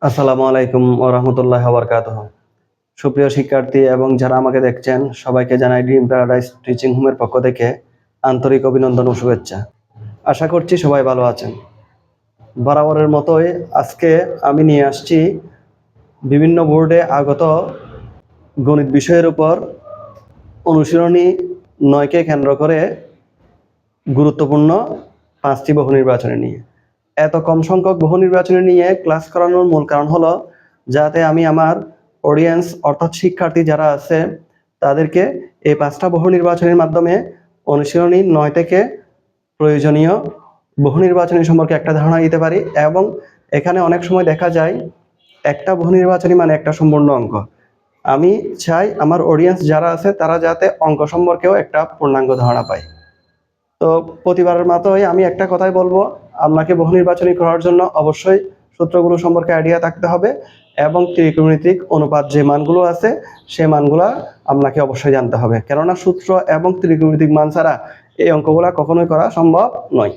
আসসালামু আলাইকুম ওয়া রাহমাতুল্লাহি ওয়া বারাকাতুহু। সুপ্রিয় শিক্ষার্থী এবং যারা আমাকে দেখছেন সবাইকে জানাই ড্রিম প্যারাডাইস টিচিং হোমের পক্ষ থেকে আন্তরিক অভিনন্দন ও শুভেচ্ছা। আশা করছি সবাই ভালো আছেন। বরাবরের মতোই আজকে আমি নিয়ে আসছি বিভিন্ন বোর্ডে আগত গণিত বিষয়ের উপর অনুশীলনী 9কে কেন্দ্র করে গুরুত্বপূর্ণ 5টি বহু নির্বাচনী নিয়ে। এত কম সংখ্যক বহু নির্বাচনী নিয়ে ক্লাস করানোর মূল কারণ হলো যাতে আমি আমার অডিয়েন্স অর্থাৎ শিক্ষার্থী যারা আছে তাদেরকে এই 5টা বহু নির্বাচনীর মাধ্যমে অনুশীলনী 9 থেকে প্রয়োজনীয় বহু নির্বাচনী সম্পর্কে একটা ধারণা দিতে পারি। এবং এখানে অনেক সময় দেখা যায় একটা বহু নির্বাচনী মানে একটা সম্পূর্ণ অঙ্ক। আমি চাই আমার অডিয়েন্স যারা আছে তারা যাতে অঙ্ক সম্পর্কেও একটা পূর্ণাঙ্গ ধারণা পায়। তো প্রতিবারের মতোই আমি একটা কথাই বলবো, আপনাকে বহু নির্বাচনী করার জন্য অবশ্যই সূত্রগুলো সম্পর্কে আইডিয়া থাকতে হবে এবং ত্রিকোণমিতিক অনুপাত যে মানগুলো আছে সেই মানগুলো আপনাকে অবশ্যই জানতে হবে, কেননা সূত্র এবং ত্রিকোণমিতিক মান ছাড়া এই অঙ্কগুলো কখনোই করা সম্ভব নয়।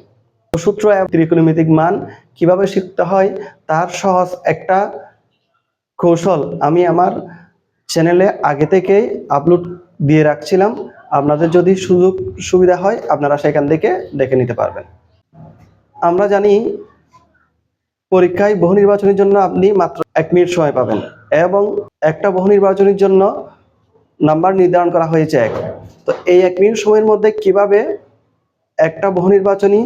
সূত্র এবং ত্রিকোণমিতিক মান কিভাবে শিখতে হয় তার সহজ একটা কৌশল আমি আমার চ্যানেলে আগে থেকেই আপলোড দিয়ে রাখছিলাম। আপনাদের যদি সুযোগ সুবিধা হয় আপনারা সেখান থেকে দেখে নিতে পারবেন। আমরা জানি পরীক্ষায় বহু নির্বাচনের জন্য আপনি মাত্র 1 মিনিট সময় পাবেন এবং একটা বহু নির্বাচনের জন্য নাম্বার নির্ধারণ করা হয়েছে 1। তো এই 1 মিনিট সময়ের মধ্যে কিভাবে একটা বহু নির্বাচনী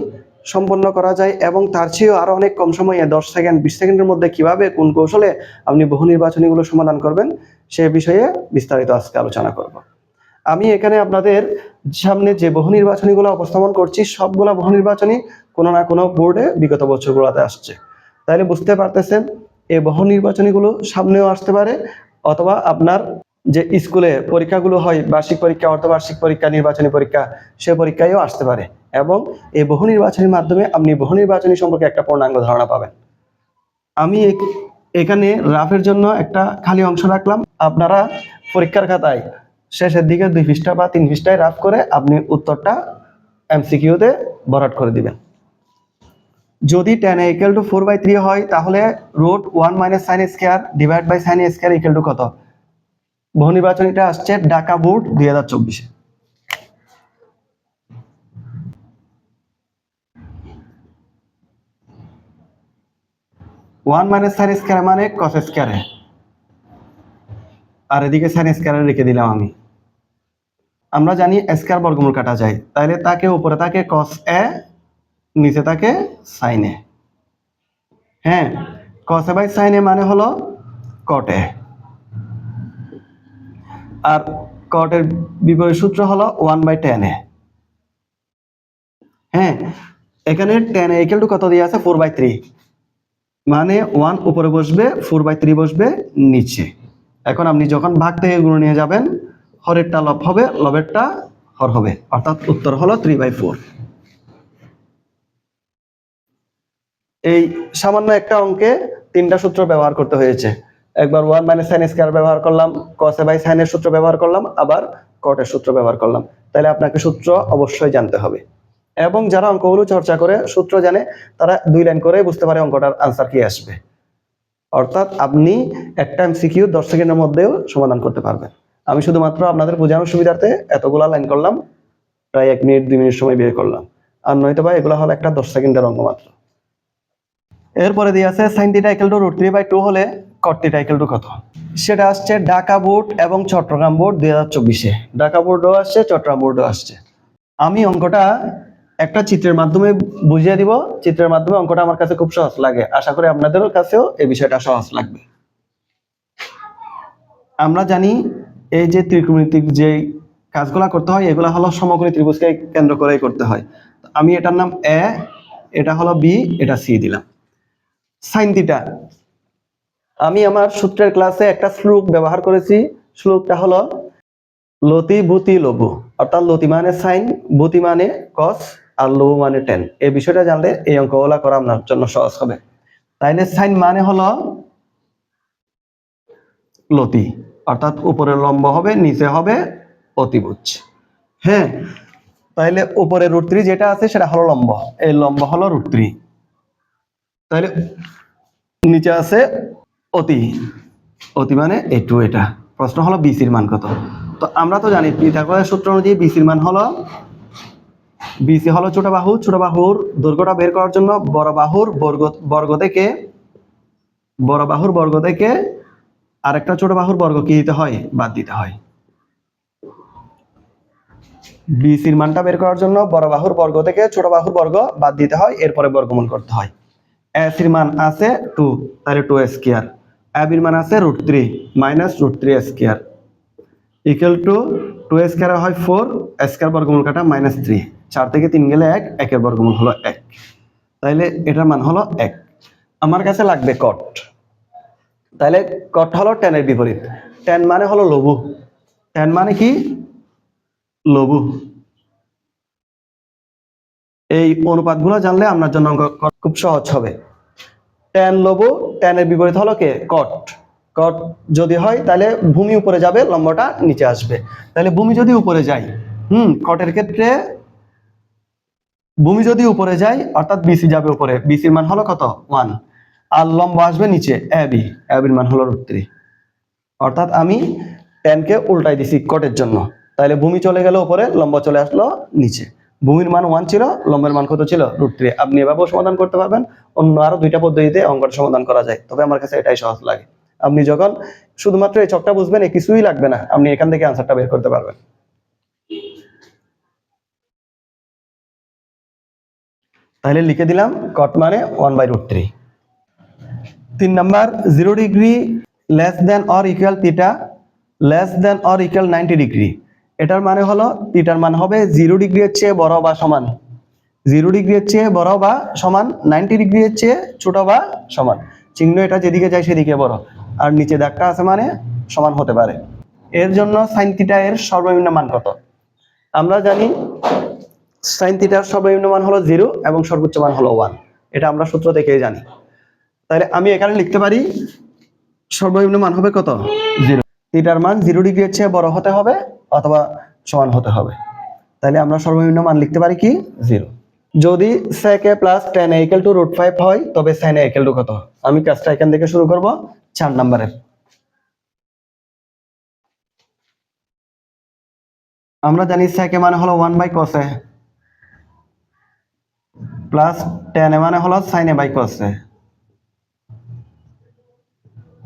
সম্পন্ন করা যায় এবং তার চেয়েও আরো অনেক কম সময়ে 10 সেকেন্ড 20 সেকেন্ডের মধ্যে কিভাবে কোন কৌশলে আপনি বহু নির্বাচনীগুলো সমাধান করবেন সে বিষয়ে বিস্তারিত আজকে আলোচনা করব। আমি এখানে আপনাদের সামনে যে বহু নির্বাচনীগুলো উপস্থাপন করছি সবগুলা বহু নির্বাচনী কোনো না কোনো বোর্ডে বিগত বছরগুলোতে আসছে। তাহলে বুঝতে পারতেছেন এই বহু নির্বাচনীগুলো সামনেও আসতে পারে অথবা আপনার যে স্কুলে পরীক্ষাগুলো হয় বার্ষিক পরীক্ষা অর্ধবার্ষিক পরীক্ষা নির্বাচনী পরীক্ষা সে পরীক্ষায়ও আসতে পারে। এবং এই বহু নির্বাচনীর মাধ্যমে আপনি বহু নির্বাচনী সম্পর্কে একটা পূর্ণাঙ্গ ধারণা পাবেন। আমি এখানে রাফের জন্য একটা খালি অংশ রাখলাম। আপনারা পরীক্ষার খাতায় শেষের দিকে 2 পৃষ্ঠা বা 3 পৃষ্ঠায় রাফ করে আপনি উত্তরটা এমসিকিউতে ভরাট করে দিবেন। যদি tan a = 4/3 হয় তাহলে √1 - sin square divide by sin square = কত? বহু নির্বাচনীটা আসছে ঢাকা বোর্ড 2024-এ। 1 - sin স্কয়ার মানে cos স্কয়ারে, আর এদিকে sin স্কয়ারে রেখে দিলাম আমি। আমরা জানি স্কয়ার বর্গমূল কাটা যায়, তাহলে তাকে উপরে থাকে cos a নিচে থাকে sin a। হ্যাঁ, cos a / sin a মানে হলো cot a, আর cot এর বিপরীত সূত্র হলো 1/tan a। হ্যাঁ, এখানে tan a = কত দিয়ে আছে 4/3, মানে 1 উপরে বসবে 4/3 বসবে নিচে। এখন আপনি যখন ভাগ থেকে গুণ নিয়ে যাবেন হরেরটা লব হবে লবেরটা হর হবে, অর্থাৎ উত্তর হলো 3/4। এই সামান্য একটা অঙ্কে 3টা সূত্র ব্যবহার করতে হয়েছে। একবার 1 - sin স্কয়ার ব্যবহার করলাম, cos a / sin এর সূত্র ব্যবহার করলাম, আবার cot এর সূত্র ব্যবহার করলাম। তাহলে আপনাকে সূত্র অবশ্যই জানতে হবে। এবং যারা অঙ্কগুলো চর্চা করে সূত্র জানে তারা 2 লাইন করে বুঝতে পারে অঙ্কটার আনসার কি আসবে। অর্থাৎ আপনি একটা এমসিকিউ 10 সেকেন্ডের মধ্যেও সমাধান করতে পারবেন। আমি শুধুমাত্র আপনাদের বোঝানোর সুবিধার্থে এতগুলা লাইন করলাম, প্রায় 1 মিনিট 2 মিনিট সময় বের করলাম। আর নয়তো বা এগুলো হলো একটা 10 সেকেন্ডের অঙ্ক মাত্র। এরপরে দিয়ে আছে sin θ = √3/2 হলে cot θ = কত? সেটা আসছে ঢাকা বোর্ড এবং চট্টগ্রাম বোর্ড 2024-এ। ঢাকা বোর্ডও আসছে, চট্টগ্রাম বোর্ডও আসছে। আমি অঙ্কটা একটা চিত্রের মাধ্যমে বুঝিয়ে দিব। চিত্রের মাধ্যমে অঙ্কটা আমার কাছে খুব সহজ লাগে, আশা করি আপনাদের কাছেও এই বিষয়টা সহজ লাগবে। আমরা জানি এই যে ত্রিকোণমিতিক যে কাজগুলো করতে হয় এগুলো হলো সমকোণী ত্রিভুজকে কেন্দ্র করেই করতে হয়। আমি এটার নাম a, এটা হলো b, এটা c দিলাম। sin θ, আমি আমার সূত্রের ক্লাসে একটা শ্লোক ব্যবহার করেছি। শ্লোকটা হলো লতি ভূতি লঘু, অর্থাৎ লতি মানে sin, ভূতি মানে cos, আর লঘু মানে tan। এই বিষয়টা জানলে এই অঙ্কগুলো করা আপনার জন্য সহজ হবে। তাইলে sin মানে হলো লতি, অর্থাৎ উপরে লম্ব হবে নিচে হবে অতিভুজ। হ্যাঁ, তাইলে উপরে √3 যেটা আছে সেটা হলো লম্ব, এই লম্ব হলো √3। তাইলে নিচে আছে অতি, অতি মানে একটু, এটা প্রশ্ন হলো বিসির মান কত। তো আমরা তো জানি পিথাগোরাসের সূত্র অনুযায়ী বিসির মান হলো, বিসি হলো ছোট বাহু, ছোট বাহুর দৈর্ঘ্যটা বের করার জন্য বড় বাহুর বর্গ থেকে আরেকটা ছোট বাহুর বর্গ কি দিতে হয়, বাদ দিতে হয়। বিসির মানটা বের করার জন্য বড় বাহুর বর্গ থেকে ছোট বাহুর বর্গ বাদ দিতে হয়, এরপরে বর্গমূল করতে হয়। এর মান আছে 2, তাহলে 2 স্কয়ার। এর মান আছে √3 minus √3 square equal two 2 square হয় 4, স্কয়ার বর্গমূল কাটা -3, 4 থেকে 3 গেলে 1, 1 এর বর্গমূল হলো 1, তাহলে এটার মান হলো 1। আমার কাছে লাগবে কট, তাহলে কট হলো tan এর বিপরীত। tan মানে হলো লঘু, tan মানে কি, লঘু। এই অনুপাতগুলো জানলে আপনার জন্য অঙ্ক খুব সহজ হবে। tan লঘু, tan এর বিপরীত হলো কে, কট। কট যদি হয় তাহলে ভূমি উপরে যাবে, লম্বটা নিচে আসবে। তাহলে ভূমি যদি উপরে যায়, কটের ক্ষেত্রে ভূমি যদি উপরে যায় অর্থাৎ বিসি যাবে উপরে, বিসির মান হলো কত, 1, আর লম্ব আসবে নিচে, এবি, এর মান হলো √3। অর্থাৎ আমি tan কে উল্টাই দিছি কটের জন্য, তাহলে ভূমি চলে গেল উপরে, লম্ব চলে আসলো নিচে। ভূমির মান 1 ছিল, লম্বের মান কত ছিল, √3। আপনি এভাবেও সমাধান করতে পারবেন, অন্য আরো 2টা পদ্ধতিতে অঙ্কটা সমাধান করা যায়, তবে আমার কাছে এটাই সহজ লাগে। আপনি যখন শুধুমাত্র এই ছকটা বুঝবেন, কিছুই লাগবে না, আপনি এখান থেকে আনসারটা বের করতে পারবেন। তাহলে লিখে দিলাম কট মানে 1/√3। 3 number, 0 degree less than or equal theta less than or equal 90 degree. এটার মানে হলো থিটার মান হবে 0 ডিগ্রি এর চেয়ে বড় বা সমান, 0 ডিগ্রি এর চেয়ে বড় বা সমান, 90 ডিগ্রি এর চেয়ে ছোট বা সমান। চিহ্ন এটা যেদিকে যায় সেদিকে বড়, আর নিচে দাগটা আছে মানে সমান হতে পারে। এর জন্য sin থিটা এর সর্বনিম্ন মান কত? আমরা জানি sin থিটার সর্বনিম্ন মান হলো 0 এবং সর্বোচ্চ মান হলো 1, এটা আমরা সূত্র থেকেই জানি। তাহলে আমি এখানে লিখতে পারি সর্বনিম্ন মান হবে কত, 0। থিটার মান 0 ডিগ্রি এর চেয়ে বড় হতে হবে অথবা সমান হতে হবে, তাহলে আমরা সর্বনিম্ন মান লিখতে পারি কি, 0। যদি sec a plus tan a equal to √5 হয়, তবে sin a equal to কত? আমি কাজটা এখান থেকে শুরু করব, 4 নম্বরের। আমরা জানি sec a মানে হলো 1/cos a plus tan a মানে হলো sin a by cos a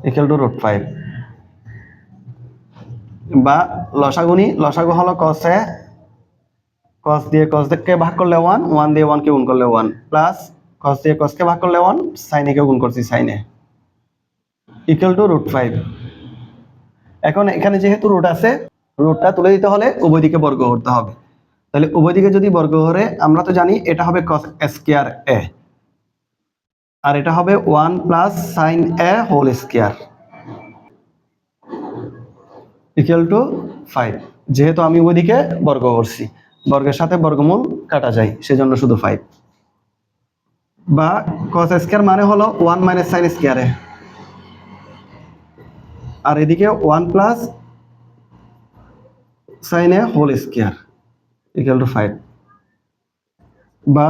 equal to √5, বা লসাগু হলো cos a, cos দিয়ে cos কে ভাগ করলে 1, 1 দিয়ে 1 কে গুণ করলে 1, প্লাস cos দিয়ে cos কে ভাগ করলে 1, sin a কে গুণ করছি sin a equal to √5। এখন এখানে যেহেতু রুট আছে, রুটটা তুলে দিতে হলে উভয় দিকে বর্গ করতে হবে। তাহলে উভয় দিকে যদি বর্গ করে, আমরা তো জানি এটা হবে cos স্কয়ার a, আর এটা হবে 1 plus sin a whole square equal to 5। যেহেতু আমি উভয় দিকে বর্গ করছি, বর্গের সাথে বর্গমূল কাটা যায়, সেজন্য শুধু 5। বা cos স্কয়ার মানে হলো 1 মাইনাস sin স্কয়ার a, আর এদিকে 1 plus sin a whole square equal to 5। বা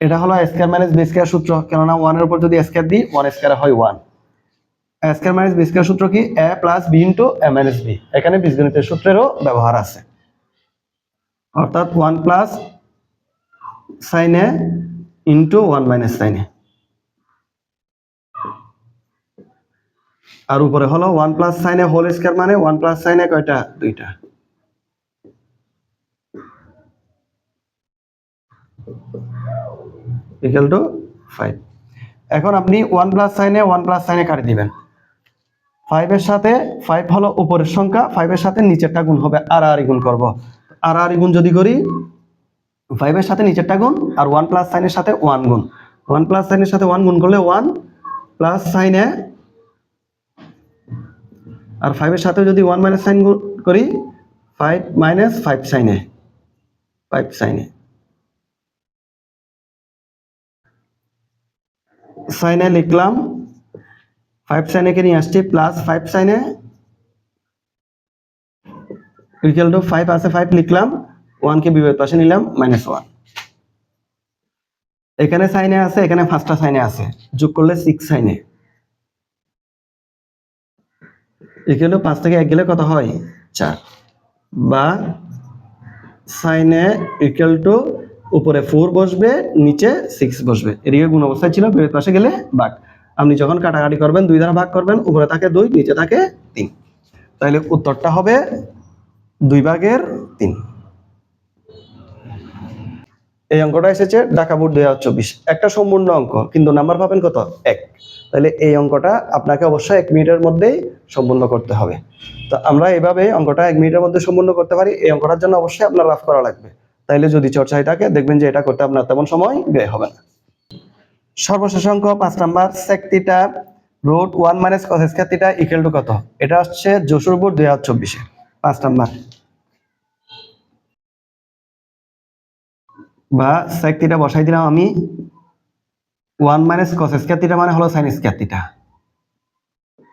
এটা হলো a square minus b square সূত্র, কেননা 1 এর উপর যদি স্কয়ার দিই 1 স্কয়ার হয় 1। a square minus b square সূত্র কি, a plus b into a minus b। এখানে বীজগণিতের সূত্রেরও ব্যবহার আছে, অর্থাৎ 1 plus sin a into 1 minus sin a, আর উপরে হলো 1 plus sin a whole square মানে 1 প্লাস sin a কয়টা, দুইটা। Equal to 5। এখন আপনি 1 plus sin a 1 plus sin a কাটে দিবেন। 5 এর সাথে 5 হলো উপরের সংখ্যা, 5 এর সাথে নিচেরটা গুণ হবে, আর গুণ করব। আর গুণ যদি করি, 5 এর সাথে নিচেরটা গুণ, আর 1 প্লাস sin এর সাথে 1 গুণ। 1 প্লাস sin এর সাথে 1 গুণ করলে 1 প্লাস sin a, আর 5 এর সাথে যদি 1 মাইনাস sin গুণ করি, 5 minus 5 sin a, 5 sin a। sin a লিখলাম, 5 sin a কে নিয়ে আসছি, plus 5 sin a equal to 5 আছে 5 লিখলাম, 1 কে বিপরীত পাশে নিলাম, -1। এখানে sin a আছে, এখানে ফার্স্টটা sin a আছে, যোগ করলে 6 sin a। ইকুয়াল টু 5 থেকে 1 গেলে কত হয় 4, বা সাইনে ইকুয়াল টু উপরে 4 বসবে নিচে 6 বসবে, এদিকে গুণ অবস্থায় ছিল, বিপরীত পাশে গেলে ভাগ। আপনি যখন কাটাকাটি করবেন 2 দ্বারা ভাগ করবেন, উপরে থাকে 2 নিচে থাকে 3, তাহলে উত্তরটা হবে 2/3। এই অঙ্কটা এসেছে ঢাকা বোর্ড 2024, একটা সম্পূর্ণ অঙ্ক, কিন্তু নাম্বার পাবেন কত 1। তাহলে এই অঙ্কটা আপনাকে অবশ্যই 1 মিনিটের মধ্যেই সম্পূর্ণ করতে হবে। তো আমরা এভাবে অঙ্কটা 1 মিনিটের মধ্যে সম্পূর্ণ করতে পারি। এই অঙ্কটার জন্য অবশ্যই আপনার রাফ করা লাগবে, তাইলে যদি চর্চায় থাকে দেখবেন যে এটা করতে আপনার তেমন সময় ব্যয় হবে না। সর্বশেষ অঙ্ক 5 number, sec θ root 1 - cos square θ equal to কত? এটা হচ্ছে যশোর বোর্ড 2024 এ 5 নাম্বার। বা sec θ বসাই দিলাম আমি, 1 - cos স্কয়ার θ মানে হলো sin স্কয়ার θ।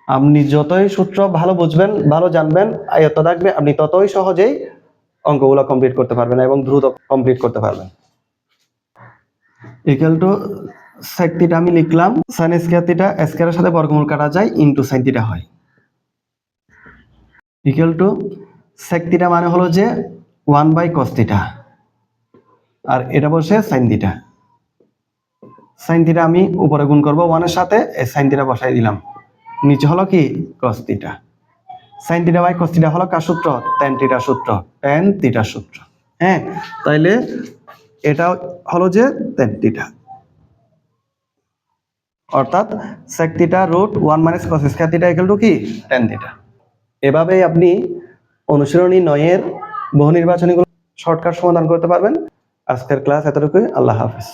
আপনি যতই সূত্র ভালো বুঝবেন, ভালো জানবেন, আয়ত্ত থাকবে, আপনি ততই সহজেই অঙ্কগুলো কমপ্লিট করতে পারবেন এবং দ্রুত কমপ্লিট করতে পারবেন। ইকুয়াল টু sec θ আমি লিখলাম, sin স্কয়ার θ স্কয়ারের সাথে বর্গমূল কাটা যায়, ইনটু sin θ হয়। ইকুয়াল টু sec θ মানে হলো যে 1/cos θ, আর এটা বসে sin θ। sin θ আমি উপরে গুণ করব 1 এর সাথে, এই sin θ বসাই দিলাম, নিচে হলো কি cos θ। sin θ বাই cos θ হলো কার সূত্র? tan θ সূত্র, tan θ সূত্র। হ্যাঁ, তাইলে এটা হলো যে tan θ, অর্থাৎ sec θ root 1 - cos square θ equal to কি tan θ। এভাবেই আপনি অনুশীলনী 9 এর বহু নির্বাচনীগুলো শর্টকাট সমাধান করতে পারবেন। আজকের ক্লাস এতটুকুই, আল্লাহ হাফেজ।